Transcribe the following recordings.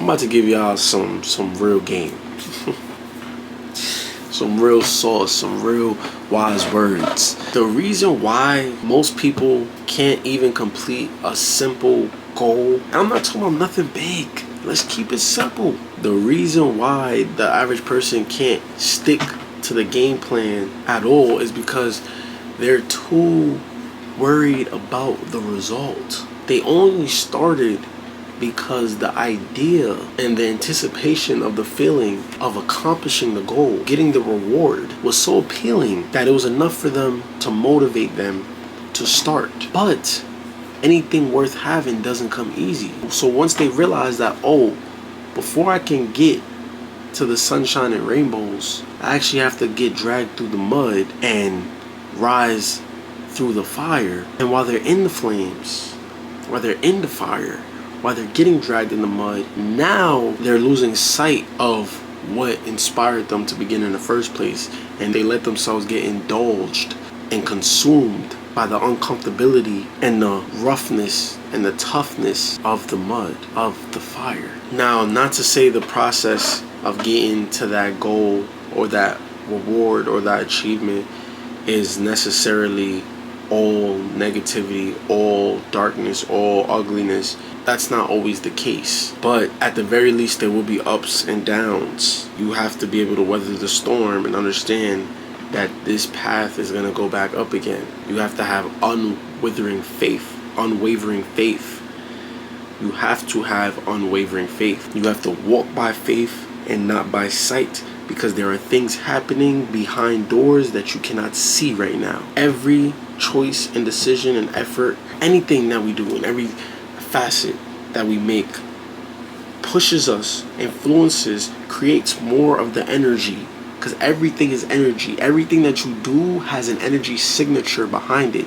about to give y'all some real game. Some real sauce, some real wise words. The reason why most people can't even complete a simple goal, and I'm not talking about nothing big. Let's keep it simple. The reason why the average person can't stick to the game plan at all is because they're too worried about the result. They only started because the idea and the anticipation of the feeling of accomplishing the goal, getting the reward, was so appealing that it was enough for them to motivate them to start. But anything worth having doesn't come easy. So once they realize that, oh, before I can get to the sunshine and rainbows, I actually have to get dragged through the mud and rise through the fire. And while they're in the flames, while they're in the fire, while they're getting dragged in the mud, now they're losing sight of what inspired them to begin in the first place, and they let themselves get indulged and consumed by the uncomfortability and the roughness and the toughness of the mud, of the fire. Now, not to say the process of getting to that goal or that reward or that achievement is necessarily all negativity, all darkness, all ugliness. That's not always the case. But at the very least, there will be ups and downs. You have to be able to weather the storm and understand that this path is going to go back up again. You have to have unwavering faith. You have to have unwavering faith. You have to walk by faith and not by sight, because there are things happening behind doors that you cannot see right now. Every choice and decision and effort, anything that we do in every facet that we make, pushes us, influences, creates more of the energy, because everything is energy. Everything that you do has an energy signature behind it.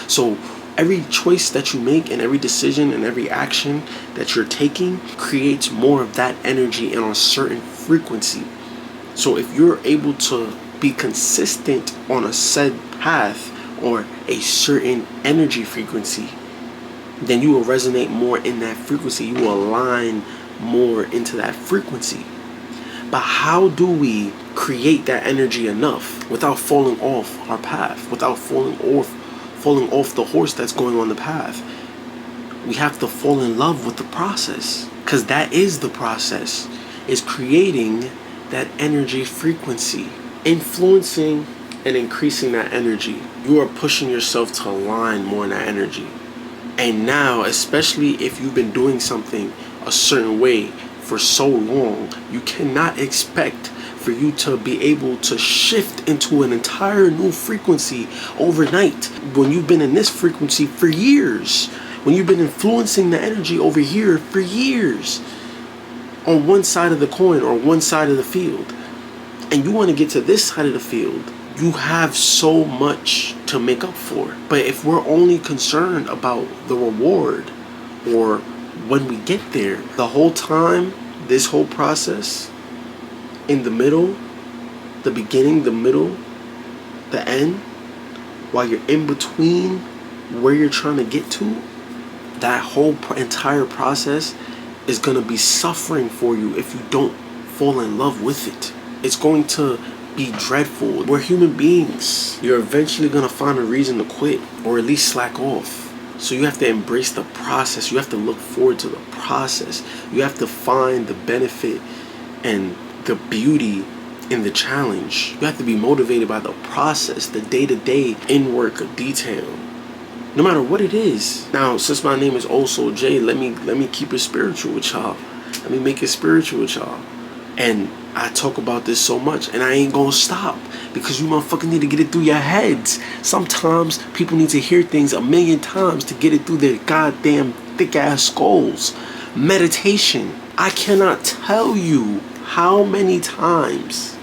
So every choice that you make and every decision and every action that you're taking creates more of that energy and on a certain frequency. So if you're able to be consistent on a said path or a certain energy frequency, then you will resonate more in that frequency. You will align more into that frequency. But how do we create that energy enough without falling off our path, without falling off the horse that's going on the path? We have to fall in love with the process, because that is the process, is creating that energy frequency, influencing and increasing that energy. You are pushing yourself to align more in that energy. And now, especially if you've been doing something a certain way for so long, you cannot expect for you to be able to shift into an entire new frequency overnight when you've been in this frequency for years, when you've been influencing the energy over here for years on one side of the coin or one side of the field, and you want to get to this side of the field. You have so much to make up for. But if we're only concerned about the reward or when we get there, the whole time, this whole process, in the middle, the beginning, the middle, the end, while you're in between where you're trying to get to, that whole entire process is going to be suffering for you if you don't fall in love with it. It's going to be dreadful. We're human beings. You're eventually going to find a reason to quit or at least slack off. So you have to embrace the process. You have to look forward to the process. You have to find the benefit and the beauty in the challenge. You have to be motivated by the process, the day-to-day in-work detail, no matter what it is. Now, since my name is Also Jay, let me keep it spiritual with y'all. Let me make it spiritual with y'all. And I talk about this so much, and I ain't gonna stop, because you motherfuckers need to get it through your heads. Sometimes people need to hear things 1,000,000 times to get it through their goddamn thick-ass skulls. Meditation. I cannot tell you how many times,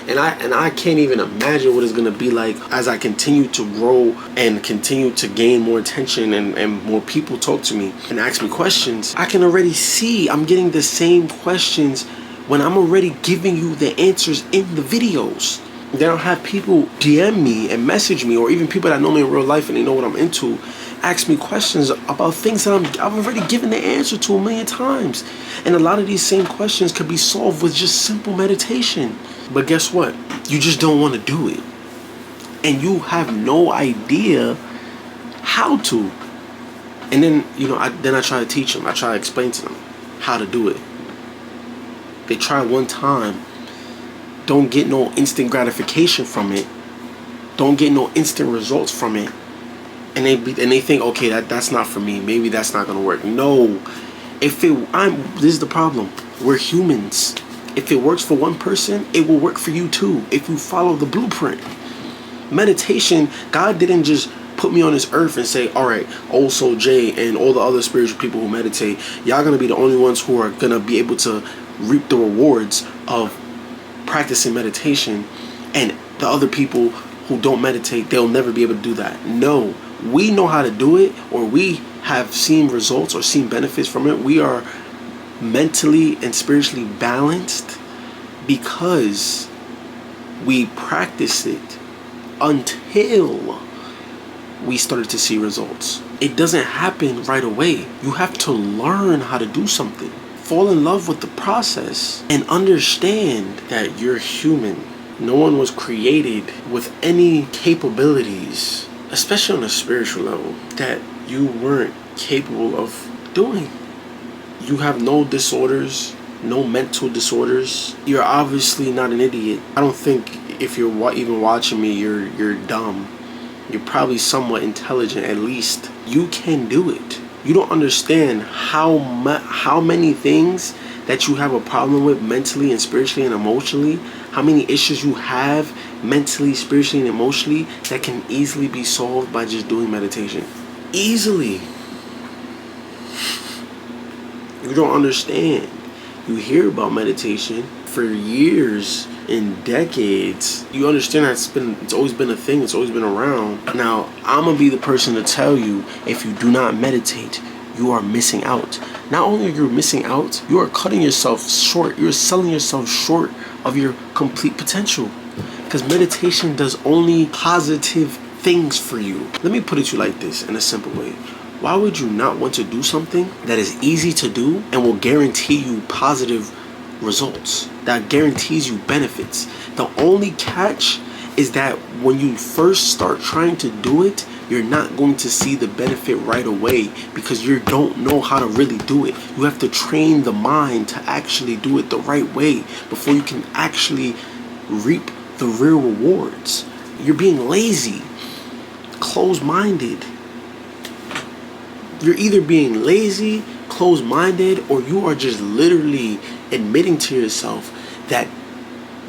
and I can't even imagine what it's gonna be like as I continue to grow and continue to gain more attention and more people talk to me and ask me questions. I can already see I'm getting the same questions when I'm already giving you the answers in the videos. Then I'll have people DM me and message me, or even people that know me in real life and they know what I'm into, ask me questions about things that I've already given the answer to a million times. And a lot of these same questions could be solved with just simple meditation. But guess what? You just don't want to do it. And you have no idea how to. And then, I try to teach them. I try to explain to them how to do it. They try one time, don't get no instant gratification from it, don't get no instant results from it, and they think, okay, that's not for me. Maybe that's not gonna work. No, this is the problem. We're humans. If it works for one person, it will work for you too. If you follow the blueprint. Meditation, God didn't just put me on this earth and say, all right, Old Soul J and all the other spiritual people who meditate, y'all gonna be the only ones who are gonna be able to reap the rewards of practicing meditation, and the other people who don't meditate, they'll never be able to do that. No, we know how to do it, or we have seen results or seen benefits from it. We are mentally and spiritually balanced because we practice it until we started to see results. It doesn't happen right away. You have to learn how to do something. Fall in love with the process and understand that you're human. No one was created with any capabilities, especially on a spiritual level, that you weren't capable of doing. You have no disorders, no mental disorders. You're obviously not an idiot. I don't think if you're even watching me, you're dumb. You're probably somewhat intelligent, at least. You can do it. You don't understand how many things that you have a problem with mentally and spiritually and emotionally, how many issues you have mentally, spiritually, and emotionally that can easily be solved by just doing meditation. Easily. You don't understand. You hear about meditation for years and decades. You understand that it's always been a thing, it's always been around. Now, I'm gonna be the person to tell you, if you do not meditate, you are missing out. Not only are you missing out, you are cutting yourself short. You're selling yourself short of your complete potential. Because meditation does only positive things for you. Let me put it to you like this, in a simple way. Why would you not want to do something that is easy to do and will guarantee you positive results, that guarantees you benefits? The only catch is that when you first start trying to do it, you're not going to see the benefit right away because you don't know how to really do it. You have to train the mind to actually do it the right way before you can actually reap the real rewards. You're being lazy, closed-minded. You're either being lazy, closed-minded, or you are just literally admitting to yourself that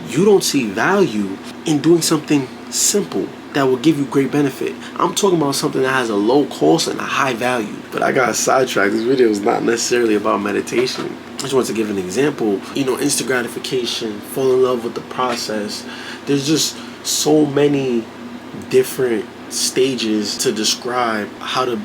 you don't see value in doing something simple that will give you great benefit. I'm talking about something that has a low cost and a high value. But I got sidetracked. This video is not necessarily about meditation. I just want to give an example. Instant gratification, fall in love with the process. There's just so many different stages to describe how to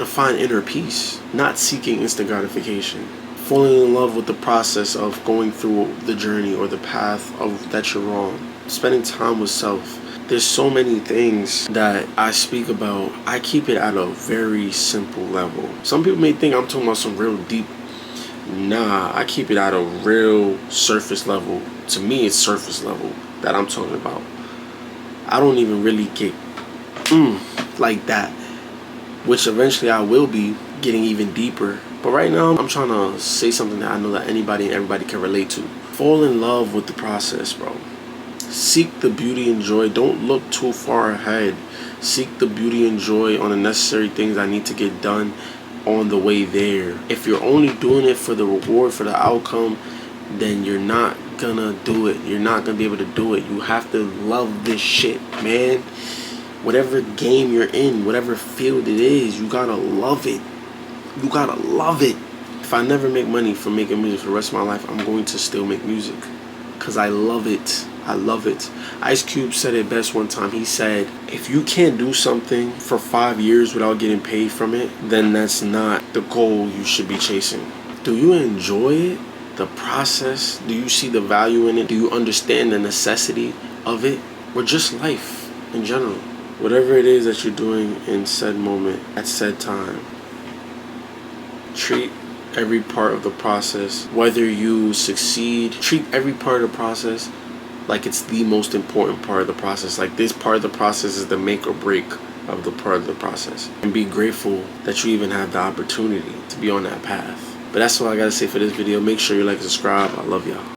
find inner peace, not seeking instant gratification. Falling in love with the process of going through the journey or the path of that you're on. Spending time with self. There's so many things that I speak about. I keep it at a very simple level. Some people may think I'm talking about some real deep. Nah, I keep it at a real surface level. To me, it's surface level that I'm talking about. I don't even really get like that, which eventually I will be getting even deeper. But right now, I'm trying to say something that I know that anybody and everybody can relate to. Fall in love with the process, bro. Seek the beauty and joy. Don't look too far ahead. Seek the beauty and joy on the necessary things that need to get done on the way there. If you're only doing it for the reward, for the outcome, then you're not gonna do it. You're not gonna be able to do it. You have to love this shit, man. Whatever game you're in, whatever field it is, you gotta love it. You gotta love it. If I never make money from making music for the rest of my life, I'm going to still make music. Because I love it. I love it. Ice Cube said it best one time. He said, if you can't do something for 5 years without getting paid from it, then that's not the goal you should be chasing. Do you enjoy it? The process? Do you see the value in it? Do you understand the necessity of it? Or just life in general? whatever it is that you're doing in said moment, at said time, treat every part of the process, whether you succeed, treat every part of the process like it's the most important part of the process. Like this part of the process is the make or break of the part of the process. And be grateful that you even have the opportunity to be on that path. But that's all I gotta say for this video. Make sure you like and subscribe. I love y'all.